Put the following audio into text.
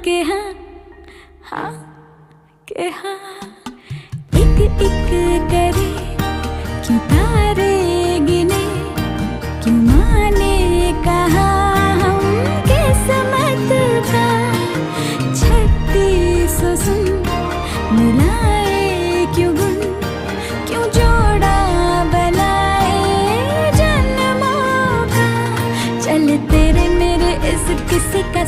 के हाँ, हाँ के हाँ। एक एक करे क्यों तारे गिने, क्यों माने कहा हम किस्मत का। 36 सुन मिलाए क्यों गुन, क्यों जोड़ा बनाए जन्मों का। चल तेरे मेरे इस किसी का